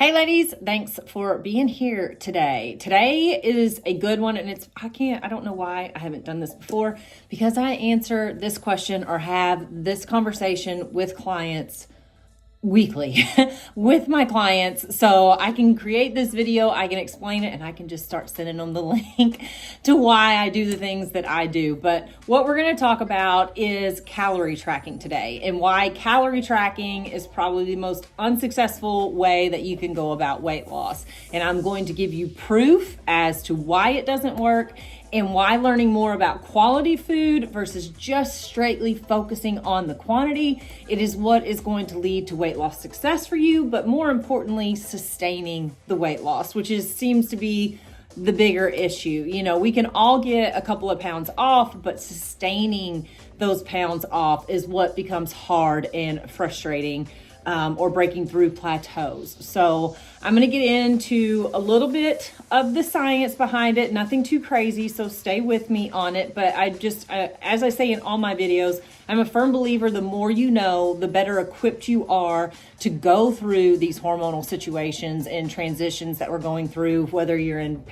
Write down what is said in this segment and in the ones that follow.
Hey ladies, thanks for being here today. Today is a good one, and I don't know why I haven't done this before, because I answer this question or have this conversation with clients weekly with my clients. So I can create this video, I can explain it, and I can just start sending them the link to why I do the things that I do. But what we're going to talk about is calorie tracking today, and why calorie tracking is probably the most unsuccessful way that you can go about weight loss. And I'm going to give you proof as to why it doesn't work, and why learning more about quality food versus just straightly focusing on the quantity, it is what is going to lead to weight loss success for you, but more importantly, sustaining the weight loss, which seems to be the bigger issue. You know, we can all get a couple of pounds off, but sustaining those pounds off is what becomes hard and frustrating, or breaking through plateaus. So I'm going to get into a little bit of the science behind it, nothing too crazy, so stay with me on it. But as I say in all my videos, I'm a firm believer the more you know, the better equipped you are to go through these hormonal situations and transitions that we're going through, whether you're in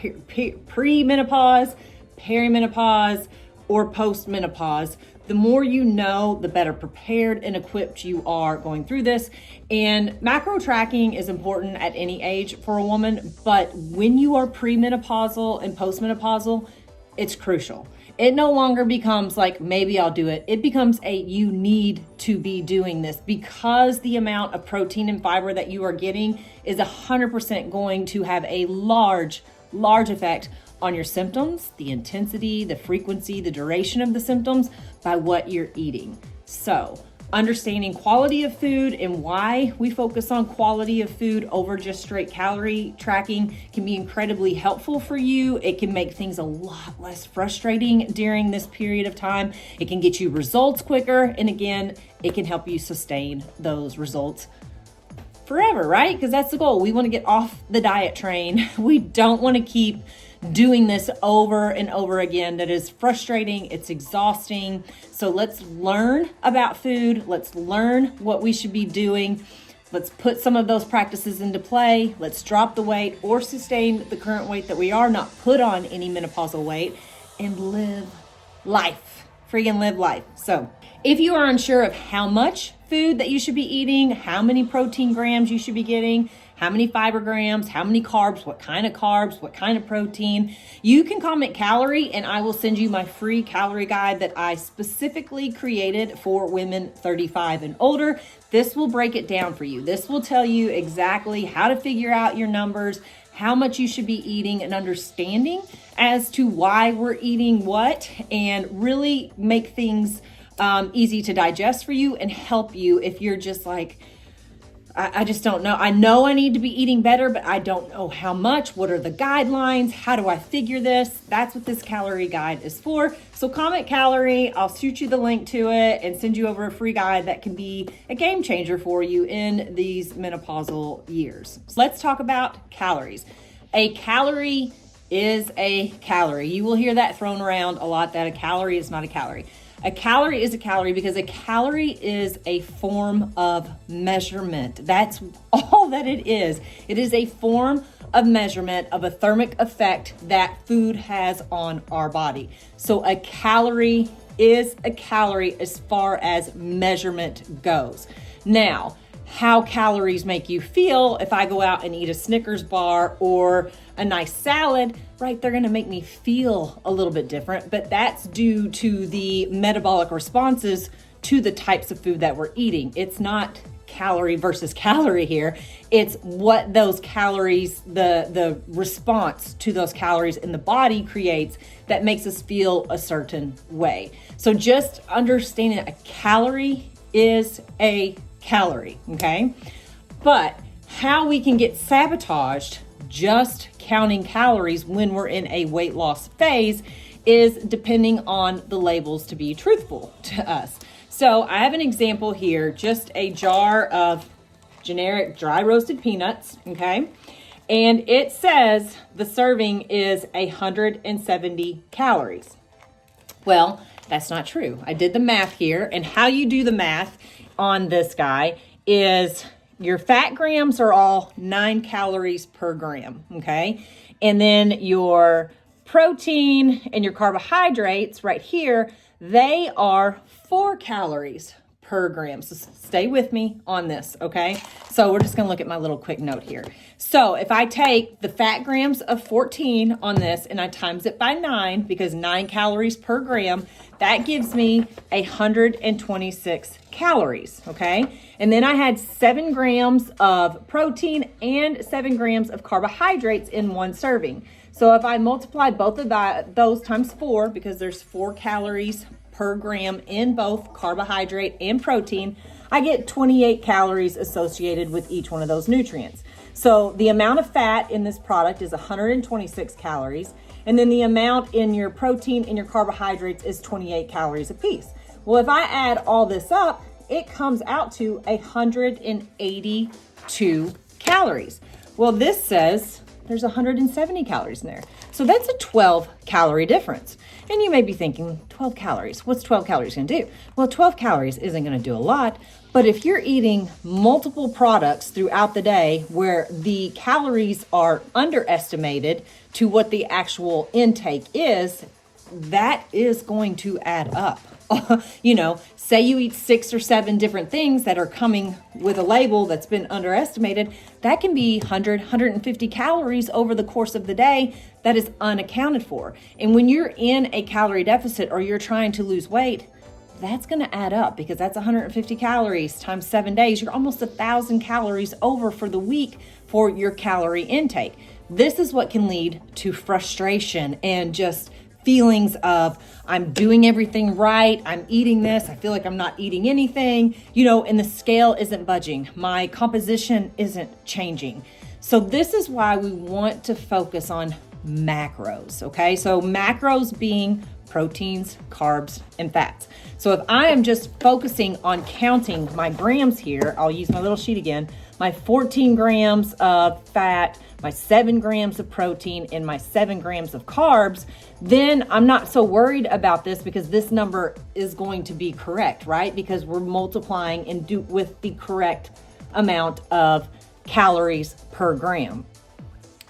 pre-menopause, perimenopause, or post-menopause. The more you know, the better prepared and equipped you are going through this. And macro tracking is important at any age for a woman, but when you are premenopausal and postmenopausal, it's crucial. It no longer becomes like, maybe I'll do it. It becomes you need to be doing this, because the amount of protein and fiber that you are getting is 100% going to have a large effect on your symptoms, the intensity, the frequency, the duration of the symptoms by what you're eating. So understanding quality of food and why we focus on quality of food over just straight calorie tracking can be incredibly helpful for you. It can make things a lot less frustrating during this period of time. It can get you results quicker. And again, it can help you sustain those results forever, right? Because that's the goal. We want to get off the diet train. We don't want to keep doing this over and over again. That is frustrating. It's exhausting. So let's learn about food. Let's learn what we should be doing. Let's put some of those practices into play. Let's drop the weight or sustain the current weight that we are, not put on any menopausal weight, and live life. Freaking live life. So if you are unsure of how much food that you should be eating, how many protein grams you should be getting, how many fiber grams, how many carbs, what kind of protein, you can comment calorie, and I will send you my free calorie guide that I specifically created for women 35 and older. This will break it down for you. This will tell you exactly how to figure out your numbers, how much you should be eating, and understanding as to why we're eating what, and really make things easy to digest for you and help you if you're just like, I just don't know. I know I need to be eating better, but I don't know how much. What are the guidelines? How do I figure this? That's what this calorie guide is for. So comment calorie. I'll shoot you the link to it and send you over a free guide that can be a game changer for you in these menopausal years. So let's talk about calories. A calorie is a calorie. You will hear that thrown around a lot, that a calorie is not a calorie. A calorie is a calorie because a calorie is a form of measurement. That's all that it is. It is a form of measurement of a thermic effect that food has on our body. So a calorie is a calorie as far as measurement goes. Now, how calories make you feel, if I go out and eat a Snickers bar or a nice salad, right, they're going to make me feel a little bit different, but that's due to the metabolic responses to the types of food that we're eating. It's not calorie versus calorie here. It's what those calories, the response to those calories in the body creates that makes us feel a certain way. So just understanding that a calorie is a calorie, okay? But how we can get sabotaged just counting calories when we're in a weight loss phase is depending on the labels, to be truthful to us. So I have an example here, just a jar of generic dry roasted peanuts, okay? And it says the serving is 170 calories. Well, that's not true. I did the math here, and how you do the math on this guy is Your fat grams are all 9 calories per gram, okay? And then your protein and your carbohydrates right here, they are 4 calories per gram. So stay with me on this, okay? So we're just gonna look at my little quick note here. So if I take the fat grams of 14 on this and I times it by 9, because 9 calories per gram, that gives me 126 calories, okay? And then I had 7 grams of protein and 7 grams of carbohydrates in one serving. So if I multiply both of those times 4, because there's 4 calories per gram in both carbohydrate and protein, I get 28 calories associated with each one of those nutrients. So the amount of fat in this product is 126 calories, and then the amount in your protein and your carbohydrates is 28 calories a piece. Well, if I add all this up, it comes out to 182 calories. Well, this says there's 170 calories in there. So that's a 12 calorie difference. And you may be thinking, 12 calories, what's 12 calories gonna do? Well, 12 calories isn't gonna do a lot, but if you're eating multiple products throughout the day where the calories are underestimated to what the actual intake is, that is going to add up. You know, say you eat 6 or 7 different things that are coming with a label that's been underestimated, that can be 100, 150 calories over the course of the day that is unaccounted for. And when you're in a calorie deficit or you're trying to lose weight, that's going to add up, because that's 150 calories times 7 days. You're almost 1,000 calories over for the week for your calorie intake. This is what can lead to frustration and just feelings of, I'm doing everything right, I'm eating this, I feel like I'm not eating anything, you know, and the scale isn't budging. My composition isn't changing. So this is why we want to focus on macros, okay? So macros being proteins, carbs, and fats. So if I am just focusing on counting my grams here, I'll use my little sheet again, my 14 grams of fat, my 7 grams of protein, and my 7 grams of carbs, then I'm not so worried about this, because this number is going to be correct, right? Because we're multiplying and with the correct amount of calories per gram.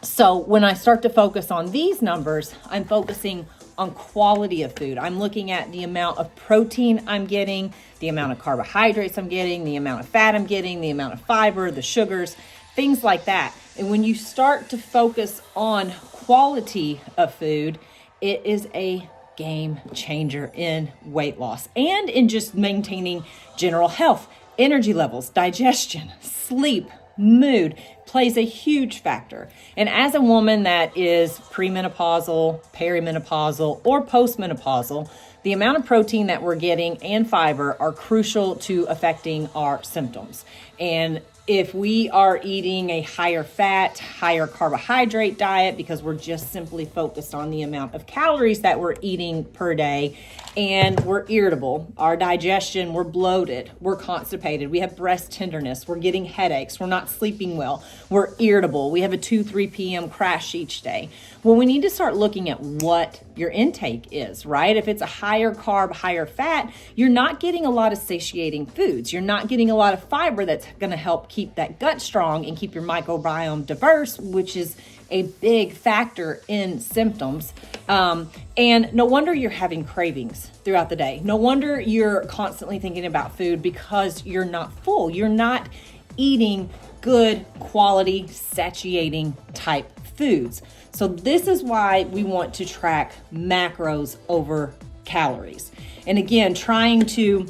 So when I start to focus on these numbers, I'm focusing on quality of food. I'm looking at the amount of protein I'm getting, the amount of carbohydrates I'm getting, the amount of fat I'm getting, the amount of fiber, the sugars, things like that. And when you start to focus on quality of food, it is a game changer in weight loss and in just maintaining general health, energy levels, digestion, sleep, mood plays a huge factor. And as a woman that is premenopausal, perimenopausal, or postmenopausal, the amount of protein that we're getting and fiber are crucial to affecting our symptoms. And if we are eating a higher fat, higher carbohydrate diet, because we're just simply focused on the amount of calories that we're eating per day, and we're irritable, our digestion, we're bloated, we're constipated, we have breast tenderness, we're getting headaches, we're not sleeping well, we're irritable, we have a 2-3 p.m. crash each day. Well, we need to start looking at what your intake is, right? If it's a higher carb, higher fat, you're not getting a lot of satiating foods. You're not getting a lot of fiber that's going to help keep that gut strong and keep your microbiome diverse, which is a big factor in symptoms. And no wonder you're having cravings throughout the day. No wonder you're constantly thinking about food, because you're not full. You're not eating good quality, satiating type foods. So this is why we want to track macros over calories. And again, trying to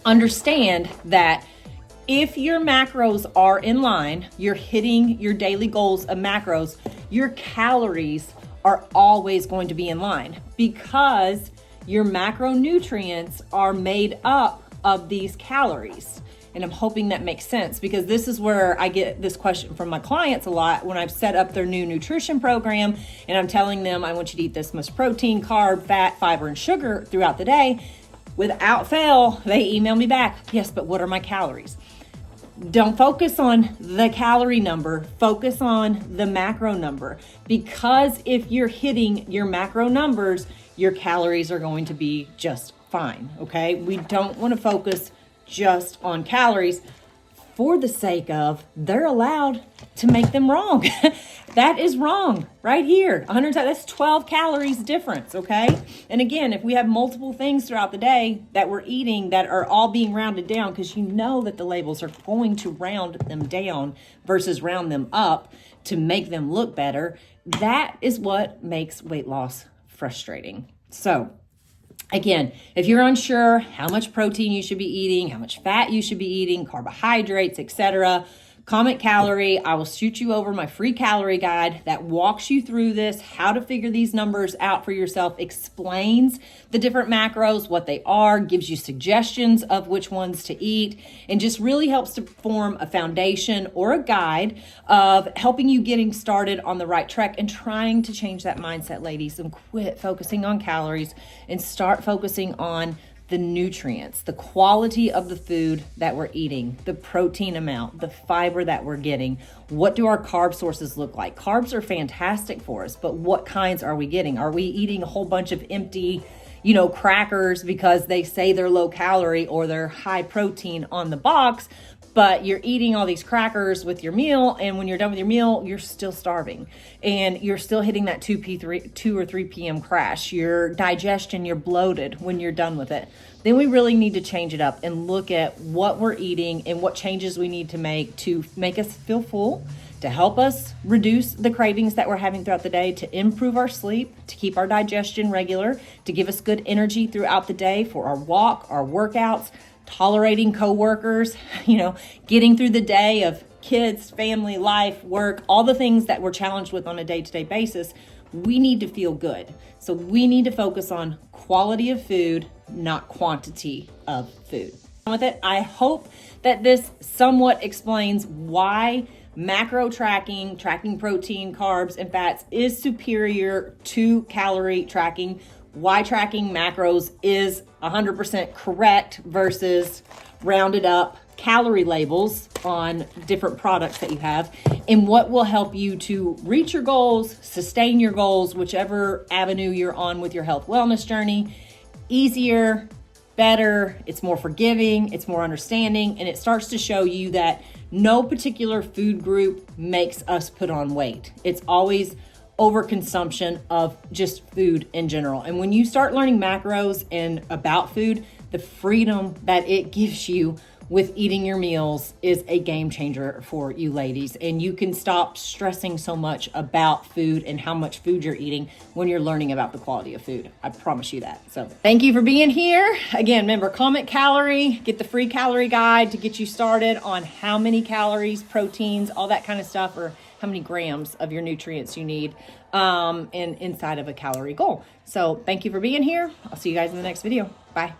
understand that if your macros are in line, you're hitting your daily goals of macros, your calories are always going to be in line, because your macronutrients are made up of these calories. And I'm hoping that makes sense, because this is where I get this question from my clients a lot when I've set up their new nutrition program and I'm telling them I want you to eat this much protein, carb, fat, fiber, and sugar throughout the day. Without fail, they email me back, yes, but what are my calories? Don't focus on the calorie number, focus on the macro number, because if you're hitting your macro numbers, your calories are going to be just fine, okay? We don't want to focus just on calories. for the sake of, they're allowed to make them wrong. That is wrong right here. 100 times, that's 12 calories difference, okay? And again, if we have multiple things throughout the day that we're eating that are all being rounded down, because you know that the labels are going to round them down versus round them up to make them look better, that is what makes weight loss frustrating. So again, if you're unsure how much protein you should be eating, how much fat you should be eating, carbohydrates, etc., comment Calorie. I will shoot you over my free calorie guide that walks you through this, how to figure these numbers out for yourself, explains the different macros, what they are, gives you suggestions of which ones to eat, and just really helps to form a foundation or a guide of helping you getting started on the right track and trying to change that mindset, ladies, and quit focusing on calories and start focusing on the nutrients, the quality of the food that we're eating, the protein amount, the fiber that we're getting. What do our carb sources look like? Carbs are fantastic for us, but what kinds are we getting? Are we eating a whole bunch of empty, crackers because they say they're low calorie or they're high protein on the box, but you're eating all these crackers with your meal, and when you're done with your meal, you're still starving, and you're still hitting that 2 or 3 p.m. crash. Your digestion, you're bloated when you're done with it. Then we really need to change it up and look at what we're eating and what changes we need to make us feel full, to help us reduce the cravings that we're having throughout the day, to improve our sleep, to keep our digestion regular, to give us good energy throughout the day for our walk, our workouts, tolerating coworkers, getting through the day of kids, family, life, work, all the things that we're challenged with on a day-to-day basis. We need to feel good. So we need to focus on quality of food, not quantity of food. With it, I hope that this somewhat explains why macro tracking protein, carbs, and fats is superior to calorie tracking, why tracking macros is 100% correct versus rounded up calorie labels on different products that you have, and what will help you to reach your goals, sustain your goals, whichever avenue you're on with your health wellness journey. Easier, better, it's more forgiving, it's more understanding, and it starts to show you that no particular food group makes us put on weight. It's always overconsumption of just food in general. And when you start learning macros and about food, the freedom that it gives you with eating your meals is a game changer for you ladies. And you can stop stressing so much about food and how much food you're eating when you're learning about the quality of food. I promise you that. So thank you for being here. Again, remember, comment Calorie, get the free calorie guide to get you started on how many calories, proteins, all that kind of stuff, or how many grams of your nutrients you need and inside of a calorie goal. So thank you for being here. I'll see you guys in the next video. Bye.